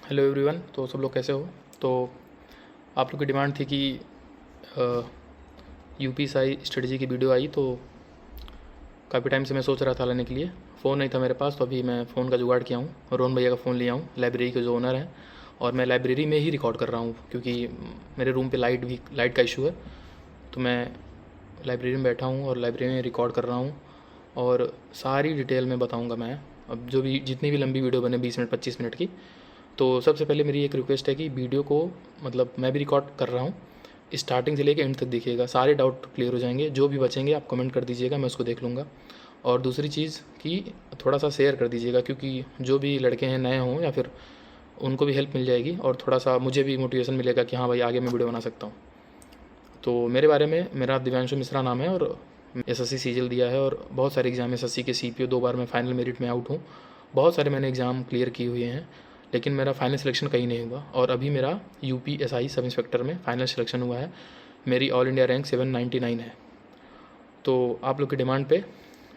Hello everyone. तो सब लोग कैसे हो? तो आप लोग की डिमांड थी कि यूपीएसआई स्ट्रेटजी की वीडियो आई, तो काफ़ी टाइम से मैं सोच रहा था लाने के लिए। फ़ोन नहीं था मेरे पास, तो अभी मैं फ़ोन का जुगाड़ किया हूँ। रोहन भैया का फ़ोन लिया हूँ, लाइब्रेरी के जो ओनर हैं, और मैं लाइब्रेरी में ही रिकॉर्ड कर रहा हूँ क्योंकि मेरे रूम पे लाइट का इशू है। तो मैं लाइब्रेरी में बैठा हूँ और लाइब्रेरी में रिकॉर्ड कर रहा हूँ, और सारी डिटेल में बताऊँगा मैं। अब जो भी जितनी भी लंबी वीडियो बने 20 मिनट 25 मिनट की, तो सबसे पहले मेरी एक रिक्वेस्ट है कि वीडियो को, मतलब मैं भी रिकॉर्ड कर रहा हूँ, स्टार्टिंग से लेकर एंड तक देखिएगा, सारे डाउट क्लियर हो जाएंगे। जो भी बचेंगे आप कमेंट कर दीजिएगा, मैं उसको देख लूँगा। और दूसरी चीज़ कि थोड़ा सा शेयर कर दीजिएगा, क्योंकि जो भी लड़के हैं नए हों या फिर उनको भी हेल्प मिल जाएगी, और थोड़ा सा मुझे भी मोटिवेशन मिलेगा कि हाँ भाई आगे मैं वीडियो बना सकता हूँ। तो मेरे बारे में, मेरा दिव्यांशु मिश्रा नाम है, और एसएससी सीजीएल दिया है, और बहुत सारे एग्ज़ाम एसएससी के सीपीओ 2 बार मैं फाइनल मेरिट में आउट हूँ। बहुत सारे मैंने एग्ज़ाम क्लियर किए हुए हैं, लेकिन मेरा फाइनल सिलेक्शन कहीं नहीं हुआ। और अभी मेरा यूपीएसआई सब इंस्पेक्टर में फाइनल सिलेक्शन हुआ है। मेरी ऑल इंडिया रैंक 799 है। तो आप लोग की डिमांड पे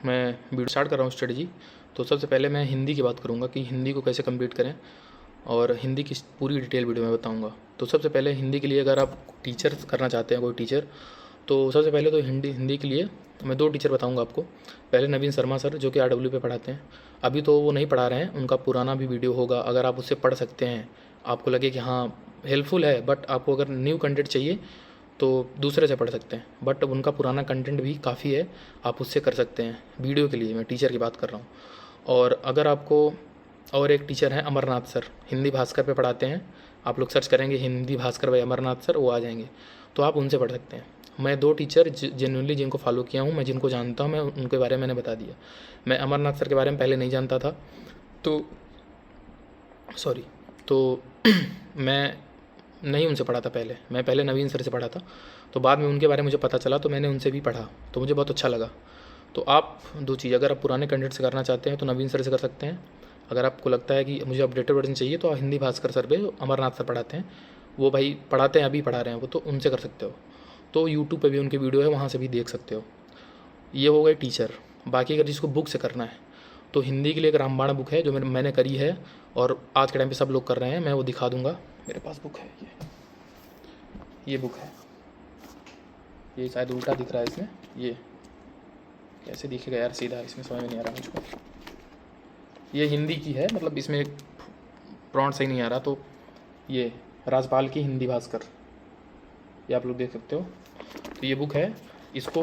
मैं वीडियो स्टार्ट कर रहा हूँ स्ट्रेटजी। तो सबसे पहले मैं हिंदी की बात करूँगा कि हिंदी को कैसे कंप्लीट करें, और हिंदी की पूरी डिटेल वीडियो में बताऊँगा। तो सबसे पहले हिंदी के लिए, अगर आप टीचर करना चाहते हैं कोई टीचर, तो सबसे पहले तो हिंदी हिंदी के लिए मैं 2 टीचर बताऊँगा आपको। पहले नवीन शर्मा सर, जो कि आरडब्ल्यू पे पढ़ाते हैं। अभी तो वो नहीं पढ़ा रहे हैं, उनका पुराना भी वीडियो होगा, अगर आप उससे पढ़ सकते हैं, आपको लगे कि हाँ हेल्पफुल है, बट आपको अगर न्यू कंटेंट चाहिए तो दूसरे से पढ़ सकते हैं। बट उनका पुराना कंटेंट भी काफ़ी है, आप उससे कर सकते हैं। वीडियो के लिए मैं टीचर की बात कर रहा हूँ। और अगर आपको, और एक टीचर हैं अमरनाथ सर, हिंदी भास्कर पे पढ़ाते हैं। आप लोग सर्च करेंगे हिंदी भास्कर भाई अमरनाथ सर, वो आ जाएंगे, तो आप उनसे पढ़ सकते हैं। मैं 2 टीचर जेन्युइनली जिनको फॉलो किया हूँ, मैं जिनको जानता हूँ, मैं उनके बारे में मैंने बता दिया। मैं अमरनाथ सर के बारे में पहले नहीं जानता था, तो सॉरी, तो मैं नहीं उनसे पढ़ा था पहले, मैं पहले नवीन सर से पढ़ा था। तो बाद में उनके बारे में मुझे पता चला, तो मैंने उनसे भी पढ़ा, तो मुझे बहुत अच्छा लगा। तो आप 2 चीज़, अगर आप पुराने कंटेंट से करना चाहते हैं तो नवीन सर से कर सकते हैं। अगर आपको लगता है कि मुझे अपडेटेड वर्जन चाहिए, तो हिंदी भास्कर सर पे अमरनाथ सर पढ़ाते हैं, वो भाई पढ़ाते हैं, अभी पढ़ा रहे हैं वो, तो उनसे कर सकते हो। तो यूट्यूब पे भी उनके वीडियो है, वहाँ से भी देख सकते हो। ये हो गए टीचर। बाकी अगर जिसको बुक से करना है, तो हिंदी के लिए एक रामबाण बुक है जो मैंने करी है, और आज के टाइम पे सब लोग कर रहे हैं, मैं वो दिखा दूंगा। मेरे पास बुक है, ये बुक है। ये शायद उल्टा दिख रहा है इसमें, ये कैसे दिखेगा यार सीधा, इसमें समझ में नहीं आ रहा मुझको। ये हिंदी की है, मतलब इसमें प्रॉन्ट सही नहीं आ रहा, तो ये राजपाल की हिंदी भास्कर, ये आप लोग देख सकते हो। तो ये बुक है, इसको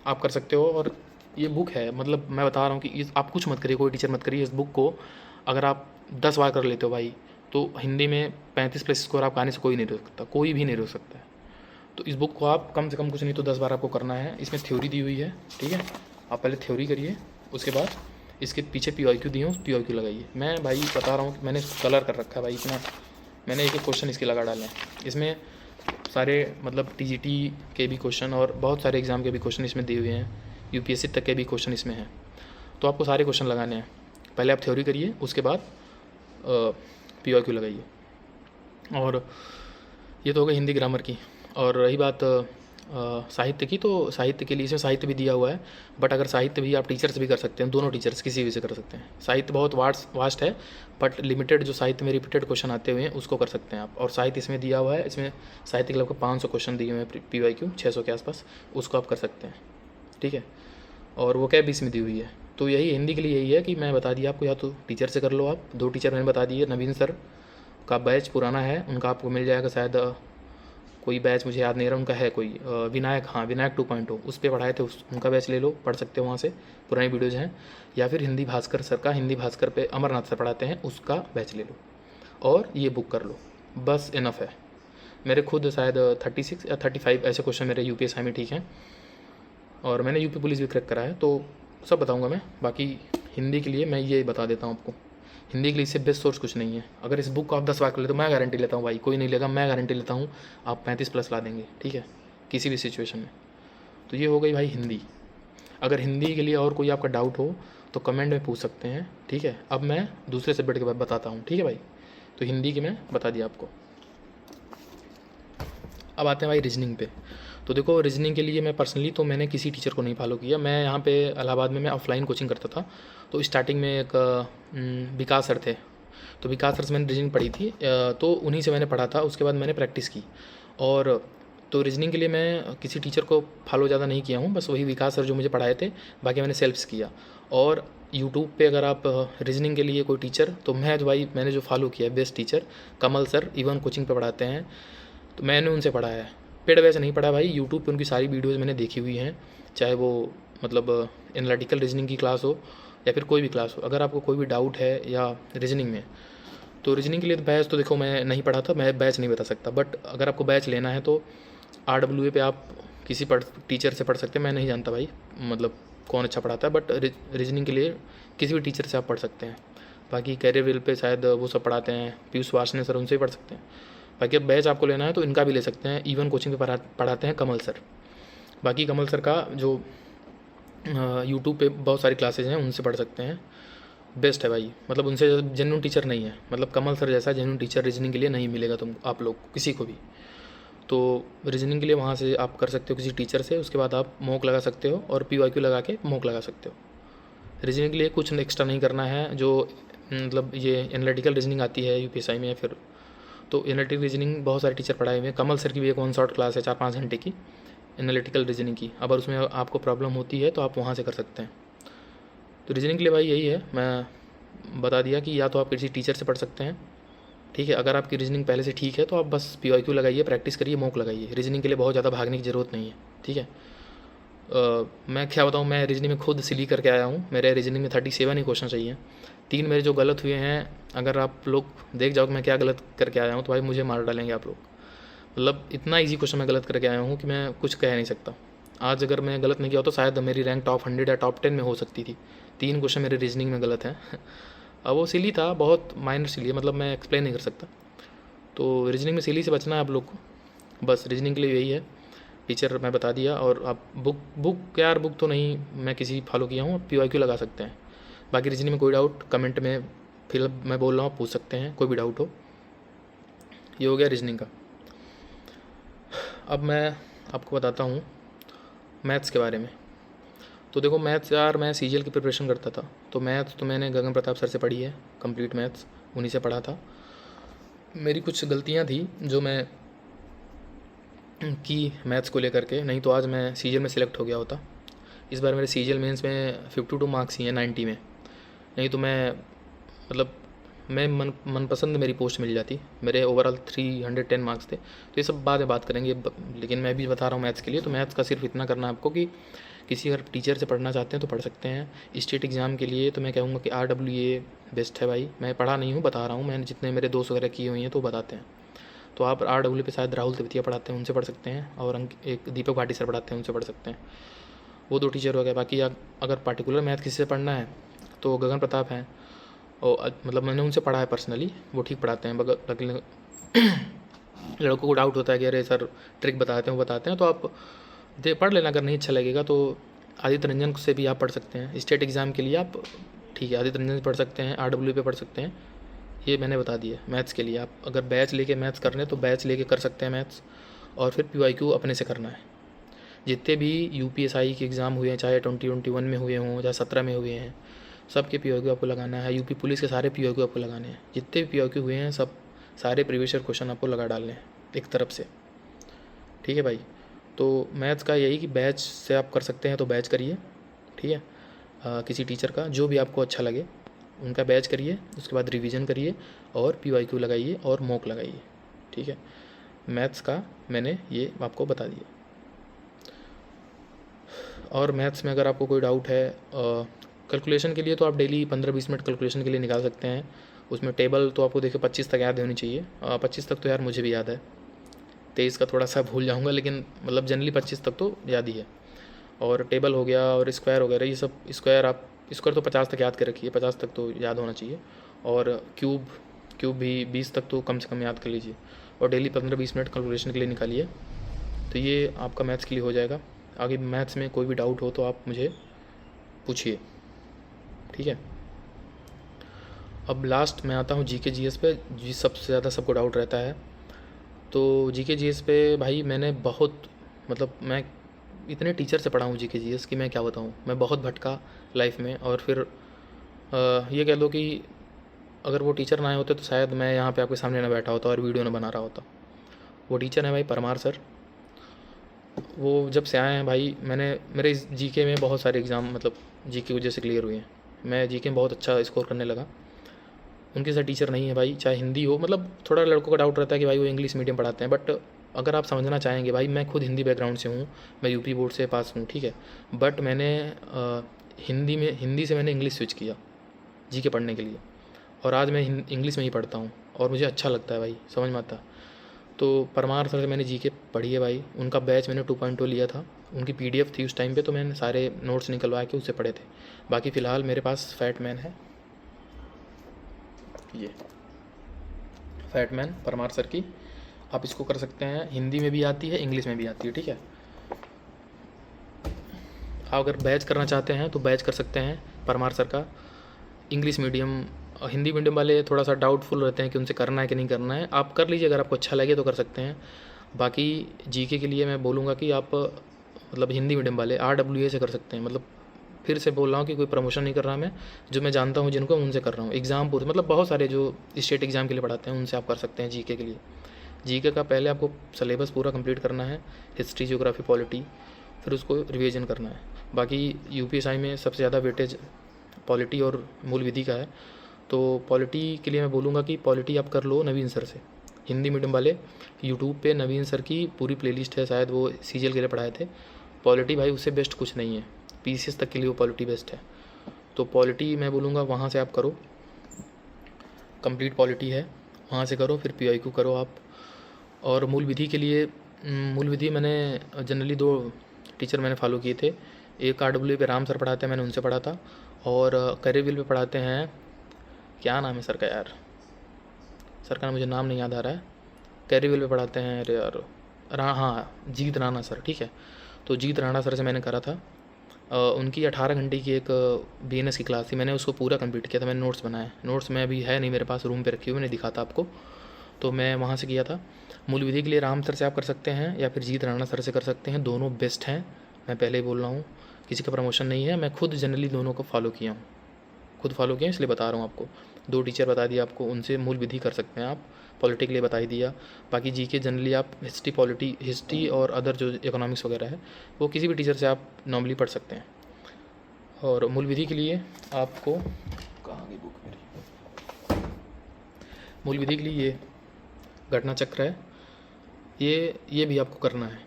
आप कर सकते हो। और ये बुक है, मतलब मैं बता रहा हूँ कि इस आप कुछ मत करिए, कोई टीचर मत करिए, इस बुक को अगर आप 10 बार कर लेते हो भाई, तो हिंदी में 35 प्लस स्कोर आप आने से कोई नहीं रोक सकता, कोई भी नहीं रोक सकता है। तो इस बुक को आप कम से कम कुछ नहीं तो 10 बार आपको करना है। इसमें थ्योरी दी हुई है, ठीक है। आप पहले थ्योरी करिए, उसके बाद इसके पीछे PYQ दिए हूँ, PYQ लगाइए। मैं भाई बता रहा हूँ कि मैंने कलर कर रखा है भाई, इतना मैंने एक एक क्वेश्चन इसके लगा डाले हैं। इसमें सारे, मतलब TGT के भी क्वेश्चन और बहुत सारे एग्ज़ाम के भी क्वेश्चन इसमें दिए हुए हैं, UPSC तक के भी क्वेश्चन इसमें हैं। तो आपको सारे क्वेश्चन लगाने हैं। पहले आप थ्योरी करिए, उसके बाद PYQ लगाइए। और ये तो हो गई हिंदी ग्रामर की। और रही बात साहित्य की, तो साहित्य के लिए इसमें साहित्य भी दिया हुआ है। बट अगर साहित्य भी आप टीचर से भी कर सकते हैं, दोनों टीचर्स किसी भी से कर सकते हैं। साहित्य बहुत वास्ट है, बट लिमिटेड जो साहित्य में रिपीटेड क्वेश्चन आते हुए हैं उसको कर सकते हैं आप। और साहित्य इसमें दिया हुआ है, इसमें साहित्य के लगभग 500 क्वेश्चन दिए हुए हैं, PYQ 600 के आसपास, उसको आप कर सकते हैं, ठीक है। और वो कैब इसमें दी हुई है। तो यही हिंदी के लिए यही है कि मैं बता दिया आपको, या तो टीचर से कर लो आप। 2 टीचर मैंने बता दिए। नवीन सर का बैच पुराना है, उनका आपको मिल जाएगा शायद, कोई बैच मुझे याद नहीं रहा उनका है कोई, विनायक, हाँ विनायक 2.0, उस पर पढ़ाए थे, उनका बैच ले लो, पढ़ सकते हो वहाँ से, पुरानी वीडियोज़ हैं। या फिर हिंदी भास्कर सर का, हिंदी भास्कर पे अमरनाथ सर पढ़ाते हैं, उसका बैच ले लो, और ये बुक कर लो, बस इनफ है। मेरे खुद शायद 36 या 35 ऐसे क्वेश्चन मेरे UPSI में ठीक हैं, और मैंने यूपी पुलिस भी क्रैक करा है, तो सब बताऊँगा मैं। बाकी हिंदी के लिए मैं ये बता देता हूँ आपको, हिंदी के लिए इससे बेस्ट सोर्स कुछ नहीं है। अगर इस बुक को आप 10 बार कर ले, तो मैं गारंटी लेता हूँ भाई, कोई नहीं लेगा, मैं गारंटी लेता हूँ आप 35 प्लस ला देंगे, ठीक है, किसी भी सिचुएशन में। तो ये हो गई भाई हिंदी। अगर हिंदी के लिए और कोई आपका डाउट हो तो कमेंट में पूछ सकते हैं, ठीक है। अब मैं दूसरे सब्जेक्ट के बाद बताता हूँ, ठीक है भाई। तो हिंदी की मैं बता दिया आपको। अब आते हैं भाई रीजनिंग पे। तो देखो, रीजनिंग के लिए मैं पर्सनली तो मैंने किसी टीचर को नहीं फॉलो किया। मैं यहाँ पे इलाहाबाद में मैं ऑफलाइन कोचिंग करता था। तो स्टार्टिंग में एक विकास सर थे, तो विकास सर से मैंने रीजनिंग पढ़ी थी, तो उन्हीं से मैंने पढ़ा था। उसके बाद मैंने प्रैक्टिस की। और तो रीजनिंग के लिए मैं किसी टीचर को फॉलो ज़्यादा नहीं किया हूँ, बस वही विकास सर जो मुझे पढ़ाए थे, बाकी मैंने सेल्फ किया। और यूट्यूब पे अगर आप रीजनिंग के लिए कोई टीचर, तो मैं जो भाई मैंने जो फॉलो किया है बेस्ट टीचर कमल सर, इवन कोचिंग पे पढ़ाते हैं, तो मैंने उनसे पढ़ा है। पेड वैसे नहीं पढ़ा भाई, यूट्यूब पे उनकी सारी वीडियोज़ मैंने देखी हुई हैं, चाहे वो मतलब एनालिटिकल रीजनिंग की क्लास हो या फिर कोई भी क्लास हो। अगर आपको कोई भी डाउट है या रीजनिंग में, तो रीजनिंग के लिए तो बैच तो देखो मैं नहीं पढ़ा था, मैं बैच नहीं बता सकता, बट अगर आपको बैच लेना है तो RWA पे आप किसी टीचर से पढ़ सकते हैं। मैं नहीं जानता भाई मतलब कौन अच्छा पढ़ाता है, बट रीजनिंग के लिए किसी भी टीचर से आप पढ़ सकते हैं। बाकी कैरियर पे शायद वो सब पढ़ाते हैं, पीयूष वार्ष्णेय सर, उनसे ही पढ़ सकते हैं। बाकी अब बैच आपको लेना है तो इनका भी ले सकते हैं, इवन कोचिंग पे पढ़ाते हैं कमल सर। बाकी कमल सर का जो यूट्यूब पे बहुत सारी क्लासेज हैं, उनसे पढ़ सकते हैं, बेस्ट है भाई। मतलब उनसे जेन्युइन टीचर नहीं है, मतलब कमल सर जैसा जेन्युइन टीचर रीजनिंग के लिए नहीं मिलेगा तुम आप लोग किसी को भी। तो रीजनिंग के लिए वहाँ से आप कर सकते हो किसी टीचर से, उसके बाद आप मॉक लगा सकते हो और PYQ लगा के मॉक लगा सकते हो। रीजनिंग के लिए कुछ एक्स्ट्रा नहीं करना है। जो मतलब ये एनालिटिकल रीजनिंग आती है UPSI में, या फिर तो एनालिटिकल रीजनिंग बहुत सारे टीचर पढ़ाए हुए हैं। कमल सर की भी एक वन शॉट क्लास है 4-5 घंटे की एनालिटिकल रीजनिंग की। अगर उसमें आपको प्रॉब्लम होती है तो आप वहाँ से कर सकते हैं। तो रीजनिंग के लिए भाई यही है, मैं बता दिया कि या तो आप किसी टीचर से पढ़ सकते हैं, ठीक है। अगर आपकी रीजनिंग पहले से ठीक है तो आप बस PYQ लगाइए, प्रैक्टिस करिए, मॉक लगाइए। रीजनिंग के लिए बहुत ज़्यादा भागने की ज़रूरत नहीं है, ठीक है। मैं क्या बताऊँ, मैं रीजनिंग में खुद सिली करके आया हूँ। मेरे रीजनिंग में 37 ही क्वेश्चन चाहिए। 3 मेरे जो गलत हुए हैं, अगर आप लोग देख जाओ कि मैं क्या गलत करके आया हूँ तो भाई मुझे मार डालेंगे आप लोग। मतलब इतना ईजी क्वेश्चन मैं गलत करके आया हूँ कि मैं कुछ कह नहीं सकता। आज अगर मैं गलत नहीं किया तो शायद मेरी रैंक टॉप 100 या टॉप 10 में हो सकती थी। 3 क्वेश्चन मेरे रीजनिंग में गलत हैं। अब वो सिली था, बहुत माइनर सिली है, मतलब मैं एक्सप्लेन नहीं कर सकता। तो रीजनिंग में सिली से बचना है आप लोग को, बस रीजनिंग के लिए यही है। टीचर मैं बता दिया। और आप बुक यार बुक तो नहीं मैं किसी फॉलो किया हूँ, PYQ लगा सकते हैं। बाकी रीजनिंग में कोई डाउट कमेंट में फिर मैं बोल रहा हूँ पूछ सकते हैं, कोई भी डाउट हो। ये हो गया रीजनिंग का। अब मैं आपको बताता हूँ मैथ्स के बारे में। तो देखो मैथ्स यार, मैं CGL की प्रिपरेशन करता था, तो मैथ्स तो मैंने गगन प्रताप सर से पढ़ी है, कंप्लीट मैथ्स उन्हीं से पढ़ा था। मेरी कुछ गलतियाँ थी जो मैं की मैथ्स को लेकर के, नहीं तो आज मैं CGL में सिलेक्ट हो गया होता। इस बार मेरे CGL मेंस में 52 मार्क्स ही हैं 90 में, नहीं तो मैं मतलब मैं मनपसंद मेरी पोस्ट मिल जाती। मेरे ओवरऑल 310 मार्क्स थे। तो ये सब बाद में बात करेंगे, लेकिन मैं भी बता रहा हूँ मैथ्स के लिए। तो मैथ्स का सिर्फ इतना करना है आपको कि किसी अगर टीचर से पढ़ना चाहते हैं तो पढ़ सकते हैं। स्टेट एग्ज़ाम के लिए तो मैं कहूँगा कि RWA बेस्ट है भाई। मैं पढ़ा नहीं हूँ, बता रहा हूँ, मैंने जितने मेरे दोस्त वगैरह किए हुए हैं तो बताते हैं। तो आप RWA पे शायद राहुल तिवतिया पढ़ाते हैं, उनसे पढ़ सकते हैं। और एक दीपक भाटी सर पढ़ाते हैं, उनसे पढ़ सकते हैं। वो 2 टीचर हो गए। बाकी अगर पार्टिकुलर मैथ किसी से पढ़ना है तो गगन प्रताप हैं, और मतलब मैंने उनसे पढ़ा है पर्सनली, वो ठीक पढ़ाते हैं। बगल लड़कों को डाउट होता है कि अरे सर ट्रिक बताते हैं, वो बताते हैं, तो आप पढ़ लेना। अगर नहीं अच्छा लगेगा तो आदित्य रंजन से भी आप पढ़ सकते हैं स्टेट एग्ज़ाम के लिए। आप ठीक है आदित्य रंजन से पढ़ सकते हैं, RWA पे पढ़ सकते हैं। ये मैंने बता दिया। मैथ्स के लिए आप अगर बैच लेके मैथ्स करने तो बैच लेके कर सकते हैं मैथ्स, और फिर PYQ अपने से करना है। जितने भी UPSI के एग्ज़ाम हुए हैं, चाहे 2021 में हुए हों, चाहे 17 में हुए हैं, सबके PYQ आपको लगाना है। UP पुलिस के सारे PYQ आपको लगाने हैं। जितने भी PYQ हुए हैं सब सारे प्रीवियस ईयर क्वेश्चन आपको लगा डालने हैं एक तरफ से, ठीक है भाई। तो मैथ्स का यही कि बैच से आप कर सकते हैं तो बैच करिए, ठीक है। किसी टीचर का जो भी आपको अच्छा लगे उनका बैच करिए, उसके बाद रिवीजन करिए और PYQ लगाइए और मॉक लगाइए, ठीक है। मैथ्स का मैंने ये आपको बता दिया। और मैथ्स में अगर आपको कोई डाउट है कैलकुलेशन के लिए, तो आप डेली 15-20 मिनट कैलकुलेशन के लिए निकाल सकते हैं। उसमें टेबल तो आपको देखिए 25 तक याद होनी चाहिए। 25 तक तो यार मुझे भी याद है, 23 का थोड़ा सा भूल जाऊँगा, लेकिन मतलब जनरली 25 तक तो याद ही है। और टेबल हो गया और स्क्वायर वगैरह, ये सब स्क्वायर तो 50 तक याद कर रखिए, 50 तक तो याद होना चाहिए। और क्यूब भी 20 तक तो कम से कम याद कर लीजिए। और डेली 15-20 मिनट कैलकुलेशन के लिए निकालिए, तो ये आपका मैथ्स के लिए हो जाएगा। आगे मैथ्स में कोई भी डाउट हो तो आप मुझे पूछिए, ठीक है। अब लास्ट में आता हूँ GK GS पे, जी सबसे ज़्यादा सबको डाउट रहता है। तो GK GS पे भाई मैंने बहुत मतलब मैं इतने टीचर से पढ़ा हूँ GK GS कि मैं क्या बताऊँ। मैं बहुत भटका लाइफ में, और फिर ये कह लो कि अगर वो टीचर ना आए होते तो शायद मैं यहाँ पे आपके सामने ना बैठा होता और वीडियो ना बना रहा होता। वो टीचर है भाई परमार सर। वो जब से आए हैं भाई, मेरे इस जीके में बहुत सारे एग्ज़ाम मतलब जीके की वजह से क्लियर हुए हैं। मैं जीके में बहुत अच्छा स्कोर करने लगा। उनके साथ टीचर नहीं है भाई, चाहे हिंदी हो, मतलब थोड़ा लड़कों का डाउट रहता है कि भाई वो इंग्लिश मीडियम पढ़ाते हैं, बट अगर आप समझना चाहेंगे भाई, मैं खुद हिंदी बैकग्राउंड से हूँ, मैं यूपी बोर्ड से पास हूँ, ठीक है। बट मैंने हिंदी से मैंने इंग्लिश स्विच किया जीके पढ़ने के लिए, और आज मैं इंग्लिश में ही पढ़ता हूँ और मुझे अच्छा लगता है भाई, समझ में आता। तो परमार सर से मैंने जीके पढ़ी है भाई। उनका बैच मैंने 2.0 लिया था, उनकी पीडीएफ थी उस टाइम पे, तो मैंने सारे नोट्स निकलवा के उससे पढ़े थे। बाकी फ़िलहाल मेरे पास फैटमैन है, ये फैटमैन परमार सर की, आप इसको कर सकते हैं। हिंदी में भी आती है, इंग्लिश में भी आती है, ठीक है। आप अगर बैच करना चाहते हैं तो बैच कर सकते हैं परमार सर का। इंग्लिश मीडियम, हिंदी मीडियम वाले थोड़ा सा डाउटफुल रहते हैं कि उनसे करना है कि नहीं करना है। आप कर लीजिए, अगर आपको अच्छा लगे तो कर सकते हैं। बाकी जीके के लिए मैं बोलूँगा कि आप मतलब हिंदी मीडियम वाले RWA से कर सकते हैं। मतलब फिर से बोल रहा हूँ कि कोई प्रमोशन नहीं कर रहा मैं, जो मैं जानता हूँ जिनको, उनसे कर रहा हूँ। एग्ज़ाम पूरे मतलब बहुत सारे जो स्टेट एग्ज़ाम के लिए पढ़ाते हैं उनसे आप कर सकते हैं जीके के लिए। जीके का पहले आपको सिलेबस पूरा कंप्लीट करना है, हिस्ट्री, ज्योग्राफी, पॉलिटी, फिर उसको रिवीजन करना है। बाकी यूपीएसआई में सबसे ज़्यादा वेटेज पॉलिटी और मूल विधि का है, तो पॉलिटी के लिए मैं बोलूँगा कि पॉलिटी आप कर लो नवीन सर से। हिंदी मीडियम वाले यूट्यूब पे नवीन सर की पूरी प्लेलिस्ट है, शायद वो सीजीएल के लिए पढ़ाए थे। पॉलिटी भाई उससे बेस्ट कुछ नहीं है, पीसीएस तक के लिए वो पॉलिटी बेस्ट है। तो पॉलिटी मैं बोलूँगा वहाँ से आप करो, कंप्लीट पॉलिटी है, वहाँ से करो। फिर पीआईक्यू करो आप। और मूल विधि के लिए, मूल विधि मैंने जनरली 2 टीचर मैंने फॉलो किए थे। एक RWA पे राम सर पढ़ाते हैं, मैंने उनसे पढ़ा था। और करिविल पे पढ़ाते हैं, क्या नाम है सर का यार, सर का मुझे नाम नहीं याद आ रहा है। कैरीविल पे पढ़ाते हैं, अरे यार, हाँ, जीत राणा सर, ठीक है। तो जीत राणा सर से मैंने करा था। उनकी 18 घंटे की एक BNS की क्लास थी, मैंने उसको पूरा कंप्लीट किया था। मैंने नोट्स बनाए, नोट्स में अभी है नहीं मेरे पास, रूम पे रखी हुई, मैंने दिखा था आपको, तो मैं वहाँ से किया था। मूल विधि के लिए राम सर से आप कर सकते हैं या फिर जीत राणा सर से कर सकते हैं, दोनों बेस्ट हैं। मैं पहले ही बोल रहा हूँ, किसी का प्रमोशन नहीं है, मैं खुद जनरली दोनों को फॉलो किया हूँ, खुद फॉलो किया, इसलिए बता रहा हूँ आपको। 2 टीचर बता दिया आपको, उनसे मूल विधि कर सकते हैं आप। पॉलिटी के लिए बता ही दिया। बाकी जीके जनरली आप हिस्ट्री और अदर जो इकोनॉमिक्स वगैरह है वो किसी भी टीचर से आप नॉर्मली पढ़ सकते हैं। और मूल विधि के लिए आपको, कहाँ गई बुक मेरी, मूल विधि के लिए ये घटना चक्र है, ये भी आपको करना है।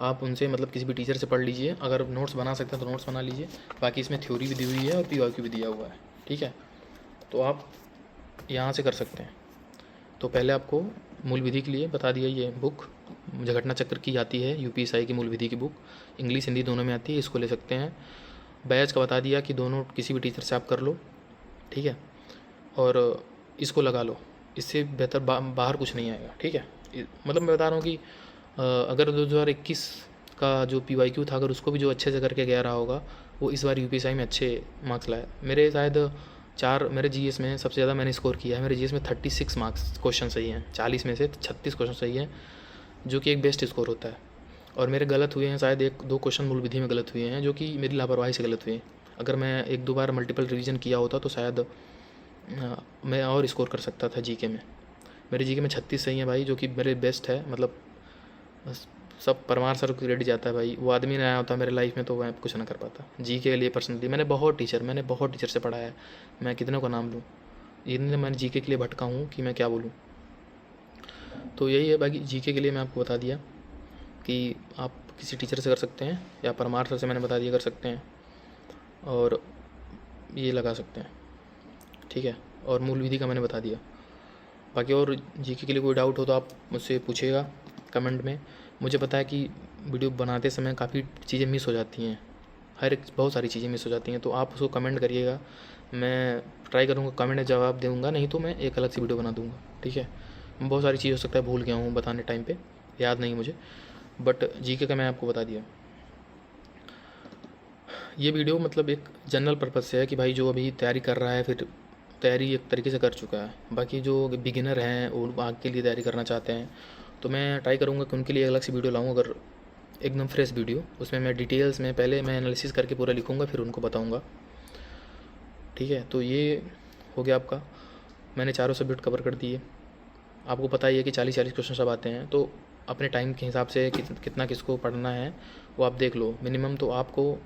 आप उनसे मतलब किसी भी टीचर से पढ़ लीजिए, अगर नोट्स बना सकते हैं तो नोट्स बना लीजिए। बाकी इसमें थ्योरी भी दी हुई है और पीवाईक्यू भी दिया हुआ है, ठीक है। तो आप यहाँ से कर सकते हैं। तो पहले आपको मूल विधि के लिए बता दिया, ये बुक मुझे घटना चक्र की आती है, यूपीएसआई की मूल विधि की बुक, इंग्लिश हिंदी दोनों में आती है, इसको ले सकते हैं। बैच का बता दिया कि दोनों किसी भी टीचर से आप कर लो, ठीक है। और इसको लगा लो, इससे बेहतर बाहर कुछ नहीं आएगा, ठीक है। मतलब मैं बता रहा हूँ कि अगर 2021 का जो पीवाईक्यू था, अगर उसको भी जो अच्छे से करके गया रहा होगा, वो इस बार यूपीएसआई में अच्छे मार्क्स लाया। मेरे शायद मेरे जीएस में सबसे ज़्यादा मैंने स्कोर किया है। मेरे जीएस में 36 मार्क्स क्वेश्चन सही हैं, 40 में से 36 क्वेश्चन सही हैं, जो कि एक बेस्ट स्कोर होता है। और मेरे गलत हुए हैं शायद 1-2 क्वेश्चन मूल विधि में गलत हुए हैं, जो कि मेरी लापरवाही से गलत हुए हैं। अगर मैं 1-2 बार मल्टीपल रिवीजन किया होता तो शायद मैं और स्कोर कर सकता था जीके में। मेरे जीके में 36 सही हैं भाई, जो कि मेरे बेस्ट है। मतलब सब परमार सर को क्रेडिट जाता है भाई, वो आदमी नहीं आया होता मेरे लाइफ में तो मैं कुछ ना कर पाता। जीके के लिए पर्सनली मैंने बहुत टीचर से पढ़ा है, मैं कितनों का नाम लूँ, इतने मैंने जीके के लिए भटका हूँ कि मैं क्या बोलूँ। तो यही है। बाकी जीके के लिए मैं आपको बता दिया कि आप किसी टीचर से कर सकते हैं या परमार सर से मैंने बता दिया कर सकते हैं, और ये लगा सकते हैं, ठीक है। और मूल विधि का मैंने बता दिया। बाकी और जीके के लिए कोई डाउट हो तो आप मुझसे पूछिएगा कमेंट में। मुझे पता है कि वीडियो बनाते समय काफ़ी चीज़ें मिस हो जाती हैं, बहुत सारी चीज़ें मिस हो जाती हैं, तो आप उसको कमेंट करिएगा, मैं ट्राई करूँगा कमेंट में जवाब दूँगा, नहीं तो मैं एक अलग सी वीडियो बना दूँगा, ठीक है। बहुत सारी चीज़ हो सकता है भूल गया हूँ बताने टाइम पे, याद नहीं मुझे, बट जीके का मैं आपको बता दिया। ये वीडियो मतलब एक जनरल पर्पज़ से है कि भाई जो अभी तैयारी कर रहा है, फिर तैयारी एक तरीके से कर चुका है, बाकी जो बिगिनर हैं और आगे के लिए तैयारी करना चाहते हैं, तो मैं ट्राई करूँगा कि उनके लिए अलग से वीडियो लाऊँ, अगर एकदम फ्रेश वीडियो, उसमें मैं डिटेल्स में पहले मैं एनालिसिस करके पूरा लिखूँगा, फिर उनको बताऊँगा, ठीक है। तो ये हो गया आपका। मैंने चारों सब्जेक्ट कवर कर दिए। आपको पता ही है कि 40-40 क्वेश्चन सब आते हैं, तो अपने टाइम के हिसाब से कितना किसको पढ़ना है वो आप देख लो। मिनिमम तो आपको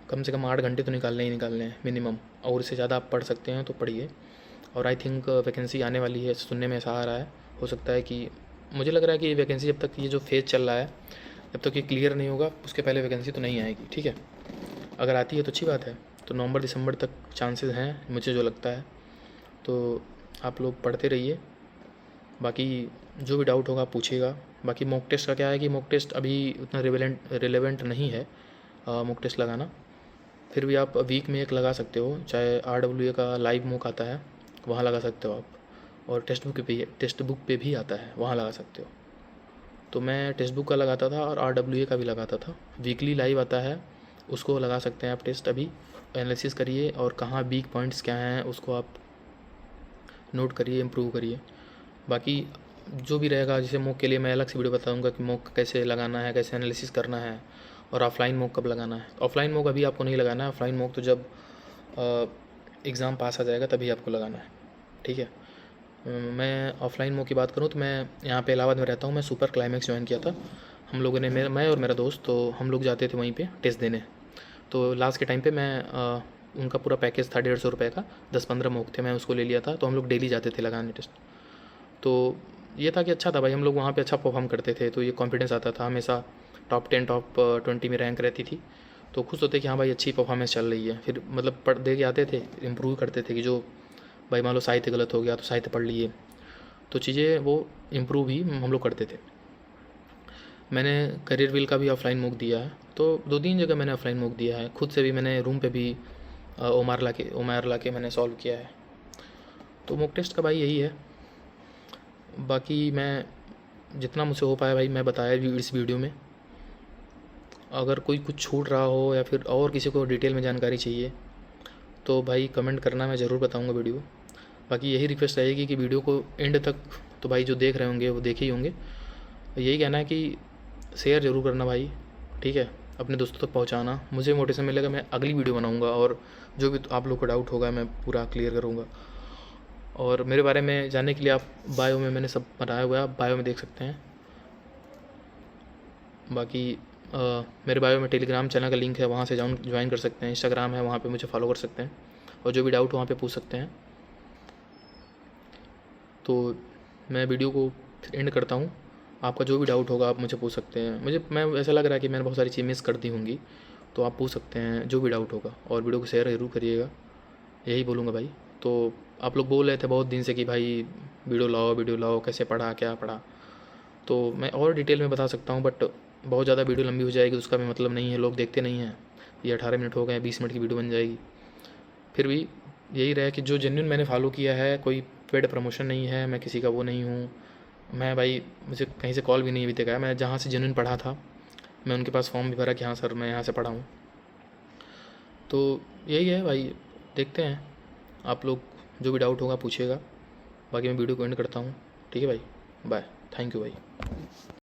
कम से कम 8 घंटे तो निकालने ही निकालने हैं मिनिमम, और इससे ज़्यादा आप पढ़ सकते हैं तो पढ़िए। और आई थिंक वैकेंसी आने वाली है, सुनने में ऐसा आ रहा है। हो सकता है कि, मुझे लग रहा है कि वैकेंसी जब तक ये जो फेज़ चल रहा है जब तक ये क्लियर नहीं होगा उसके पहले वैकेंसी तो नहीं आएगी, ठीक है। अगर आती है तो अच्छी बात है, तो नवंबर दिसंबर तक चांसेस हैं मुझे जो लगता है। तो आप लोग पढ़ते रहिए, बाकी जो भी डाउट होगा पूछिएगा। बाकी मॉक टेस्ट का क्या है कि मॉक टेस्ट अभी उतना रिलेवेंट नहीं है मॉक टेस्ट लगाना। फिर भी आप वीक में एक लगा सकते हो, चाहे RWA का लाइव मॉक आता है वहाँ लगा सकते हो आप, और टेक्स्ट बुक पे भी आता है वहाँ लगा सकते हो। तो मैं टेक्स्ट बुक का लगाता था और RWA का भी लगाता था। वीकली लाइव आता है, उसको लगा सकते हैं आप टेस्ट। अभी एनालिसिस करिए और कहाँ वीक पॉइंट्स क्या हैं उसको आप नोट करिए, इम्प्रूव करिए। बाकी जो भी रहेगा, जैसे मॉक के लिए मैं अलग से वीडियो बताऊंगा कि मॉक कैसे लगाना है, कैसे एनालिसिस करना है, और ऑफलाइन मॉक कब लगाना है। ऑफलाइन मॉक अभी आपको नहीं लगाना है, ऑफलाइन मॉक तो जब एग्ज़ाम पास आ जाएगा तभी आपको लगाना है, ठीक है। मैं ऑफलाइन मॉक की बात करूँ तो मैं यहाँ पे इलाहाबाद में रहता हूँ, मैं सुपर क्लाइमेक्स ज्वाइन किया था। हम लोगों ने, मैं और मेरा दोस्त, तो हम लोग जाते थे वहीं पे टेस्ट देने। तो लास्ट के टाइम पे मैं उनका पूरा पैकेज था 150 रुपये का, 10-15 मॉक थे, मैं उसको ले लिया था। तो हम लोग डेली जाते थे लगाने टेस्ट। तो ये था कि अच्छा था भाई, हम लोग वहाँ पे अच्छा परफॉर्म करते थे, तो ये कॉन्फिडेंस आता था हमेशा। टॉप 10 टॉप 20 में रैंक रहती थी, तो खुश होते कि हाँ भाई अच्छी परफॉर्मेंस चल रही है। फिर मतलब पढ़ दे के आते थे, इम्प्रूव करते थे कि जो भाई मान लो साहित्य गलत हो गया तो साहित्य पढ़ लिए, तो चीज़ें वो इम्प्रूव ही हम लोग करते थे। मैंने करियर व्हील का भी ऑफलाइन मॉक दिया है, तो 2-3 जगह मैंने ऑफलाइन मॉक दिया है। खुद से भी मैंने रूम पे भी ओमार ला के मैंने सॉल्व किया है। तो मॉक टेस्ट का भाई यही है। बाकी मैं जितना मुझसे हो पाया भाई मैं बताया इस वीडियो में। अगर कोई कुछ छूट रहा हो या फिर और किसी को डिटेल में जानकारी चाहिए तो भाई कमेंट करना, मैं ज़रूर बताऊंगा वीडियो। बाकी यही रिक्वेस्ट रहेगी कि वीडियो को एंड तक, तो भाई जो देख रहे होंगे वो देखे ही होंगे, यही कहना है कि शेयर ज़रूर करना भाई, ठीक है। अपने दोस्तों तक पहुंचाना, मुझे मोटिवेशन मिलेगा, मैं अगली वीडियो बनाऊंगा और जो भी आप लोग को डाउट होगा मैं पूरा क्लियर करूंगा। और मेरे बारे में जानने के लिए आप बायो में मैंने सब बनाया हुआ है, आप बायो में देख सकते हैं। बाकी मेरे बायो में टेलीग्राम चैनल का लिंक है, वहाँ से ज्वाइन कर सकते हैं। इंस्टाग्राम है, वहाँ पे मुझे फॉलो कर सकते हैं, और जो भी डाउट वहाँ पे पूछ सकते हैं। तो मैं वीडियो को फिर एंड करता हूँ। आपका जो भी डाउट होगा आप मुझे पूछ सकते हैं। मैं ऐसा लग रहा है कि मैंने बहुत सारी चीज़ें मिस कर दी होंगी, तो आप पूछ सकते हैं जो भी डाउट होगा, और वीडियो को शेयर ज़रूर करिएगा, यही बोलूँगा भाई। तो आप लोग बोल रहे थे बहुत दिन से कि भाई वीडियो लाओ, कैसे पढ़ा, क्या पढ़ा, तो मैं और डिटेल में बता सकता हूँ, बट बहुत ज़्यादा वीडियो लंबी हो जाएगी, उसका भी मतलब नहीं है, लोग देखते नहीं हैं। ये 18 मिनट हो गए, 20 मिनट की वीडियो बन जाएगी। फिर भी यही रहे कि जो जेन्युइन मैंने फॉलो किया है, कोई पेड प्रमोशन नहीं है, मैं किसी का वो नहीं हूँ। मैं भाई, मुझे कहीं से कॉल भी नहीं अभी तक आया। मैं जहाँ से जेन्युइन पढ़ा था मैं उनके पास फॉर्म भी भरा कि हाँ सर मैं यहाँ से पढ़ा हूँ। तो यही है भाई, देखते हैं। आप लोग जो भी डाउट होगा पूछिएगा। बाकी मैं वीडियो को एंड करता हूँ, ठीक है भाई, बाय, थैंक यू भाई।